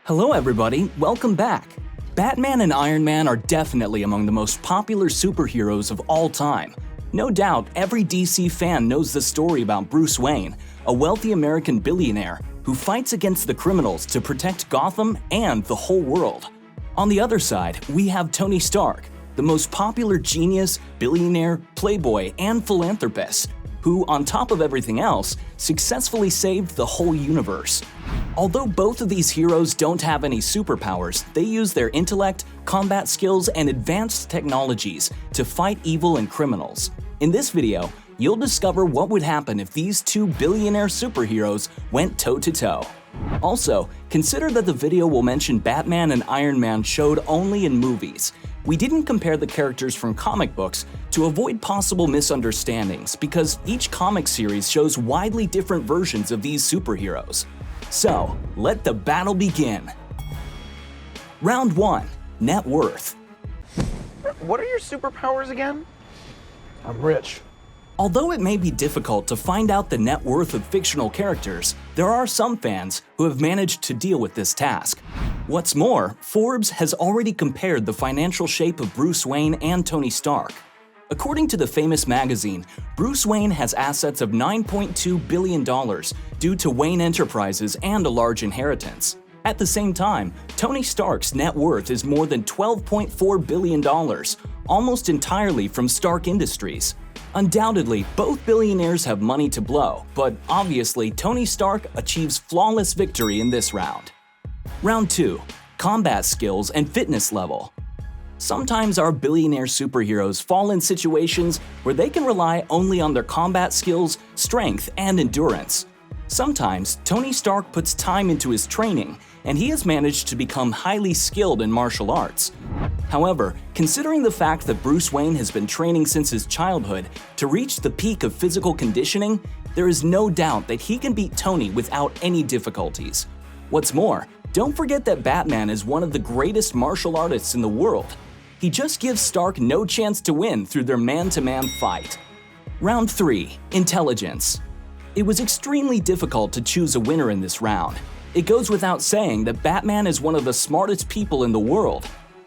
Hello everybody, welcome back. Batman and Iron Man are definitely among the most popular superheroes of all time. No doubt, every DC fan knows the story about Bruce Wayne, a wealthy American billionaire who fights against the criminals to protect Gotham and the whole world. On the other side, we have Tony Stark, the most popular genius, billionaire, playboy, and philanthropist, who, on top of everything else, successfully saved the whole universe. Although both of these heroes don't have any superpowers, they use their intellect, combat skills, and advanced technologies to fight evil and criminals. In this video, you'll discover what would happen if these two billionaire superheroes went toe-to-toe. Also, consider that the video will mention Batman and Iron Man showed only in movies. We didn't compare the characters from comic books to avoid possible misunderstandings because each comic series shows widely different versions of these superheroes. So, let the battle begin. Round 1. Net worth. What are your superpowers again? I'm rich. Although it may be difficult to find out the net worth of fictional characters, there are some fans who have managed to deal with this task. What's more, Forbes has already compared the financial shape of Bruce Wayne and Tony Stark. According to the famous magazine, Bruce Wayne has assets of $9.2 billion due to Wayne Enterprises and a large inheritance. At the same time, Tony Stark's net worth is more than $12.4 billion, almost entirely from Stark Industries. Undoubtedly, both billionaires have money to blow, but obviously Tony Stark achieves flawless victory in this round. Round 2. Combat skills and fitness level. Sometimes our billionaire superheroes fall in situations where they can rely only on their combat skills, strength, and endurance. Sometimes, Tony Stark puts time into his training, and he has managed to become highly skilled in martial arts. However, considering the fact that Bruce Wayne has been training since his childhood to reach the peak of physical conditioning, there is no doubt that he can beat Tony without any difficulties. What's more, don't forget that Batman is one of the greatest martial artists in the world. He just gives Stark no chance to win through their man-to-man fight. Round 3. Intelligence. It was extremely difficult to choose a winner in this round. It goes without saying that Batman is one of the smartest people in the world.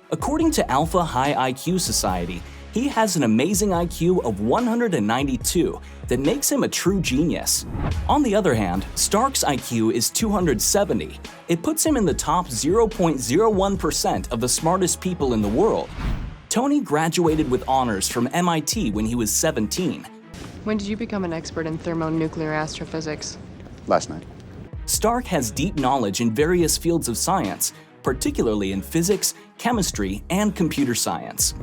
According to Alpha High IQ Society, he has an amazing IQ of 192 that makes him a true genius. On the other hand, Stark's IQ is 270. It puts him in the top 0.01% of the smartest people in the world. Tony graduated with honors from MIT when he was 17. When did you become an expert in thermonuclear astrophysics? Last night. Stark has deep knowledge in various fields of science, particularly in physics, chemistry, and computer science.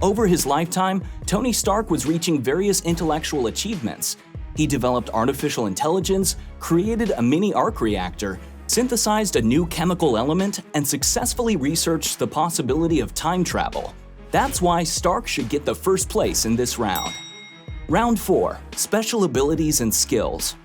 Over his lifetime, Tony Stark was reaching various intellectual achievements. He developed artificial intelligence, created a mini arc reactor, synthesized a new chemical element, and successfully researched the possibility of time travel. That's why Stark should get the first place in this round. Round 4. Special abilities and skills.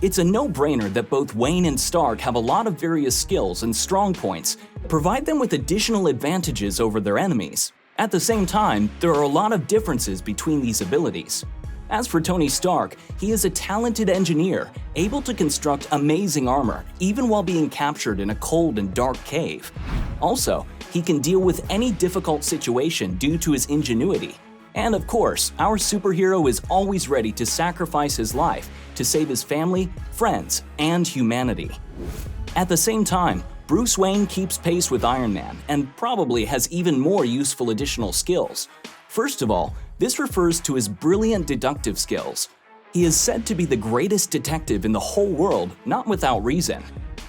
It's a no-brainer that both Wayne and Stark have a lot of various skills and strong points, provide them with additional advantages over their enemies. At the same time, there are a lot of differences between these abilities. As for Tony Stark, he is a talented engineer, able to construct amazing armor, even while being captured in a cold and dark cave. Also, he can deal with any difficult situation due to his ingenuity. And of course, our superhero is always ready to sacrifice his life to save his family, friends, and humanity. At the same time, Bruce Wayne keeps pace with Iron Man and probably has even more useful additional skills. First of all, this refers to his brilliant deductive skills. He is said to be the greatest detective in the whole world, not without reason.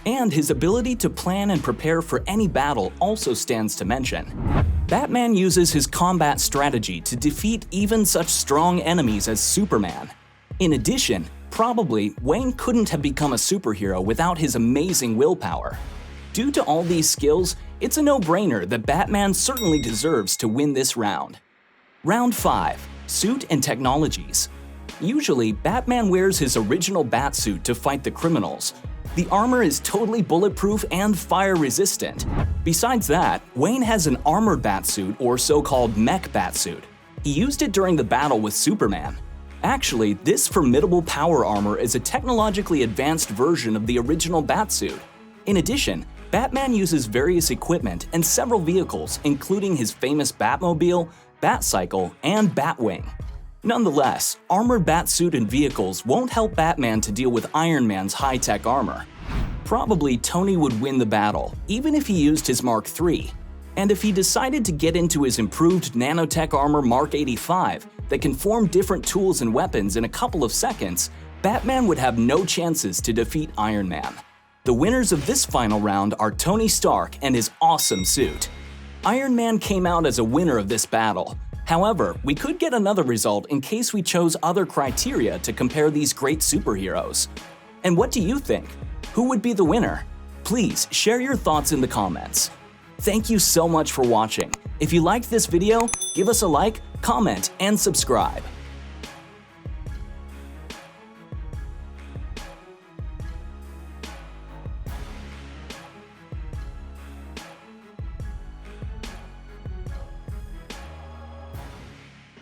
And his ability to plan and prepare for any battle also stands to mention. Batman uses his combat strategy to defeat even such strong enemies as Superman. In addition, probably Wayne couldn't have become a superhero without his amazing willpower. Due to all these skills, it's a no-brainer that Batman certainly deserves to win this round. Round 5. Suit and technologies. Usually, Batman wears his original Batsuit to fight the criminals. The armor is totally bulletproof and fire-resistant. Besides that, Wayne has an armored Batsuit or so-called mech Batsuit. He used it during the battle with Superman. Actually, this formidable power armor is a technologically advanced version of the original Batsuit. In addition, Batman uses various equipment and several vehicles, including his famous Batmobile, Batcycle, and Batwing. Nonetheless, armored Batsuit and vehicles won't help Batman to deal with Iron Man's high-tech armor. Probably Tony would win the battle, even if he used his Mark III. And if he decided to get into his improved nanotech armor Mark 85 that can form different tools and weapons in a couple of seconds, Batman would have no chances to defeat Iron Man. The winners of this final round are Tony Stark and his awesome suit. Iron Man came out as a winner of this battle. However, we could get another result in case we chose other criteria to compare these great superheroes. And what do you think? Who would be the winner? Please share your thoughts in the comments. Thank you so much for watching. If you liked this video, give us a like, comment, and subscribe.